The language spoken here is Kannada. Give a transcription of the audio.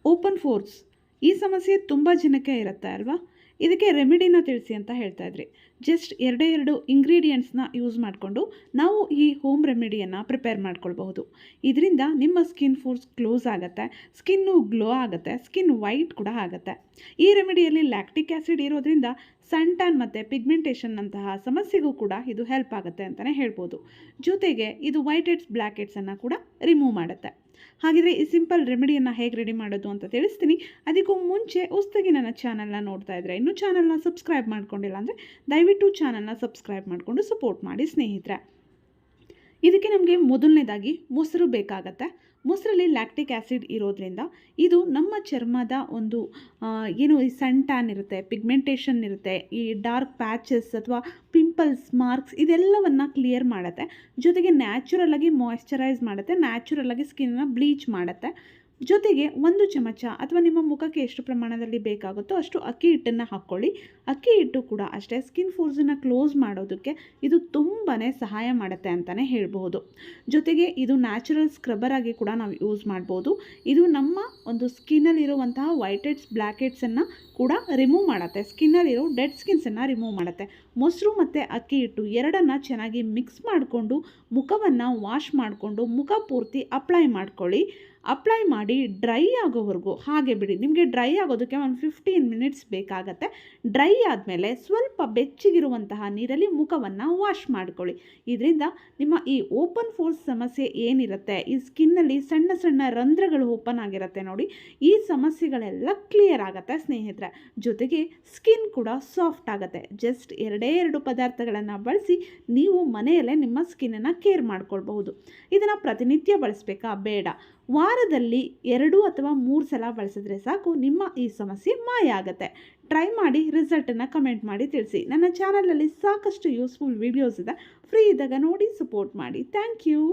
ಓಪನ್ ಫೋರ್ಸ್ ಈ ಸಮಸ್ಯೆ ತುಂಬ ಜನಕ್ಕೆ ಇರುತ್ತೆ ಅಲ್ವಾ. ಇದಕ್ಕೆ ರೆಮಿಡಿನ ತಿಳಿಸಿ ಅಂತ ಹೇಳ್ತಾ ಇದ್ರಿ. ಜಸ್ಟ್ ಎರಡು ಇಂಗ್ರೀಡಿಯೆಂಟ್ಸ್ನ ಯೂಸ್ ಮಾಡಿಕೊಂಡು ನಾವು ಈ ಹೋಮ್ ರೆಮಿಡಿಯನ್ನು ಪ್ರಿಪೇರ್ ಮಾಡ್ಕೊಳ್ಬಹುದು. ಇದರಿಂದ ನಿಮ್ಮ ಸ್ಕಿನ್ ಫೋರ್ಸ್ ಕ್ಲೋಸ್ ಆಗುತ್ತೆ, ಸ್ಕಿನ್ನು ಗ್ಲೋ ಆಗುತ್ತೆ, ಸ್ಕಿನ್ ವೈಟ್ ಕೂಡ ಆಗುತ್ತೆ. ಈ ರೆಮಿಡಿಯಲ್ಲಿ ಲ್ಯಾಕ್ಟಿಕ್ ಆ್ಯಸಿಡ್ ಇರೋದ್ರಿಂದ ಸನ್ ಟ್ಯಾನ್ ಮತ್ತು ಪಿಗ್ಮೆಂಟೇಷನ್ ಅಂತಹ ಸಮಸ್ಯೆಗೂ ಕೂಡ ಇದು ಹೆಲ್ಪ್ ಆಗುತ್ತೆ ಅಂತಲೇ ಹೇಳ್ಬೋದು. ಜೊತೆಗೆ ಇದು ವೈಟ್ ಹೆಡ್ಸ್ ಬ್ಲ್ಯಾಕ್ ಹೆಡ್ಸನ್ನು ಕೂಡ ರಿಮೂವ್ ಮಾಡುತ್ತೆ. ಹಾಗಿದ್ರೆ ಈ ಸಿಂಪಲ್ ರೆಮಿಡಿಯನ್ನು ಹೇಗೆ ರೆಡಿ ಮಾಡೋದು ಅಂತ ತಿಳಿಸ್ತೀನಿ. ಅದಕ್ಕೂ ಮುಂಚೆ ಹೊಸದಾಗಿ ನನ್ನ ಚಾನಲ್ನ ನೋಡ್ತಾ ಇದ್ದರೆ ಇನ್ನೂ ಚಾನಲ್ನ ಸಬ್ಸ್ಕ್ರೈಬ್ ಮಾಡ್ಕೊಂಡಿಲ್ಲ ಅಂದರೆ ದಯವಿಟ್ಟು ಚಾನಲ್ನ ಸಬ್ಸ್ಕ್ರೈಬ್ ಮಾಡಿಕೊಂಡು ಸಪೋರ್ಟ್ ಮಾಡಿ ಸ್ನೇಹಿತರೆ. ಇದಕ್ಕೆ ನಮಗೆ ಮೊದಲನೇದಾಗಿ ಮೊಸರು ಬೇಕಾಗತ್ತೆ. ಮೊಸರಲ್ಲಿ ಲ್ಯಾಕ್ಟಿಕ್ ಆ್ಯಸಿಡ್ ಇರೋದ್ರಿಂದ ಇದು ನಮ್ಮ ಚರ್ಮದ ಒಂದು ಏನು ಈ ಸನ್ ಟ್ಯಾನ್ ಇರುತ್ತೆ, ಪಿಗ್ಮೆಂಟೇಷನ್ ಇರುತ್ತೆ, ಈ ಡಾರ್ಕ್ ಪ್ಯಾಚಸ್ ಅಥವಾ ಪಿಂಪಲ್ಸ್, ಮಾರ್ಕ್ಸ್ ಇದೆಲ್ಲವನ್ನು ಕ್ಲಿಯರ್ ಮಾಡುತ್ತೆ. ಜೊತೆಗೆ ನ್ಯಾಚುರಲಾಗಿ ಮಾಯ್ಶ್ಚರೈಸ್ ಮಾಡುತ್ತೆ, ನ್ಯಾಚುರಲಾಗಿ ಸ್ಕಿನ್ನ ಬ್ಲೀಚ್ ಮಾಡುತ್ತೆ. ಜೊತೆಗೆ 1 ಚಮಚ ಅಥವಾ ನಿಮ್ಮ ಮುಖಕ್ಕೆ ಎಷ್ಟು ಪ್ರಮಾಣದಲ್ಲಿ ಬೇಕಾಗುತ್ತೋ ಅಷ್ಟು ಅಕ್ಕಿ ಹಿಟ್ಟನ್ನು ಹಾಕ್ಕೊಳ್ಳಿ. ಅಕ್ಕಿ ಹಿಟ್ಟು ಕೂಡ ಅಷ್ಟೇ ಸ್ಕಿನ್ ಫೋರ್ಸನ್ನು ಕ್ಲೋಸ್ ಮಾಡೋದಕ್ಕೆ ಇದು ತುಂಬಾ ಸಹಾಯ ಮಾಡುತ್ತೆ ಅಂತಲೇ ಹೇಳ್ಬೋದು. ಜೊತೆಗೆ ಇದು ನ್ಯಾಚುರಲ್ ಸ್ಕ್ರಬ್ಬರ್ ಆಗಿ ಕೂಡ ನಾವು ಯೂಸ್ ಮಾಡ್ಬೋದು. ಇದು ನಮ್ಮ ಒಂದು ಸ್ಕಿನ್ನಲ್ಲಿರುವಂತಹ ವೈಟ್ ಹೆಡ್ಸ್ ಬ್ಲ್ಯಾಕ್ ಹೆಡ್ಸನ್ನು ಕೂಡ ರಿಮೂವ್ ಮಾಡುತ್ತೆ, ಸ್ಕಿನ್ನಲ್ಲಿರೋ ಡೆಡ್ ಸ್ಕಿನ್ಸನ್ನು ರಿಮೂವ್ ಮಾಡುತ್ತೆ. ಮೊಸರು ಮತ್ತು ಅಕ್ಕಿ ಹಿಟ್ಟು ಎರಡನ್ನು ಚೆನ್ನಾಗಿ ಮಿಕ್ಸ್ ಮಾಡಿಕೊಂಡು ಮುಖವನ್ನು ವಾಶ್ ಮಾಡಿಕೊಂಡು ಮುಖ ಪೂರ್ತಿ ಅಪ್ಲೈ ಮಾಡ್ಕೊಳ್ಳಿ. ಅಪ್ಲೈ ಮಾಡಿ ಡ್ರೈ ಆಗೋವರೆಗೂ ಹಾಗೆ ಬಿಡಿ. ನಿಮಗೆ ಡ್ರೈ ಆಗೋದಕ್ಕೆ ಒಂದು 15 ಮಿನಿಟ್ಸ್ ಬೇಕಾಗತ್ತೆ. ಡ್ರೈ ಆದಮೇಲೆ ಸ್ವಲ್ಪ ಬೆಚ್ಚಗಿರುವಂತಹ ನೀರಲ್ಲಿ ಮುಖವನ್ನು ವಾಶ್ ಮಾಡ್ಕೊಳ್ಳಿ. ಇದರಿಂದ ನಿಮ್ಮ ಈ ಓಪನ್ ಫೋರ್ಸ್ ಸಮಸ್ಯೆ ಏನಿರುತ್ತೆ, ಈ ಸ್ಕಿನ್ನಲ್ಲಿ ಸಣ್ಣ ಸಣ್ಣ ರಂಧ್ರಗಳು ಓಪನ್ ಆಗಿರುತ್ತೆ ನೋಡಿ, ಈ ಸಮಸ್ಯೆಗಳೆಲ್ಲ ಕ್ಲಿಯರ್ ಆಗುತ್ತೆ ಸ್ನೇಹಿತರೆ. ಜೊತೆಗೆ ಸ್ಕಿನ್ ಕೂಡ ಸಾಫ್ಟ್ ಆಗುತ್ತೆ. ಜಸ್ಟ್ 2 ಪದಾರ್ಥಗಳನ್ನು ಬಳಸಿ ನೀವು ಮನೆಯಲ್ಲೇ ನಿಮ್ಮ ಸ್ಕಿನ್ನನ್ನು ಕೇರ್ ಮಾಡ್ಕೊಳ್ಬಹುದು. ಇದನ್ನು ಪ್ರತಿನಿತ್ಯ ಬಳಸಬೇಕಾ? ಬೇಡ. ವಾರದಲ್ಲಿ 2 ಅಥವಾ 3 ಸಲ ಬಳಸಿದ್ರೆ ಸಾಕು, ನಿಮ್ಮ ಈ ಸಮಸ್ಯೆ ಮಾಯ ಆಗುತ್ತೆ. ಟ್ರೈ ಮಾಡಿ ರಿಸಲ್ಟನ್ನು ಕಮೆಂಟ್ ಮಾಡಿ ತಿಳಿಸಿ. ನನ್ನ ಚಾನಲಲ್ಲಿ ಸಾಕಷ್ಟು ಯೂಸ್ಫುಲ್ ವೀಡಿಯೋಸ್ ಇದೆ, ಫ್ರೀ ಇದ್ದಾಗ ನೋಡಿ ಸಪೋರ್ಟ್ ಮಾಡಿ. Thank you.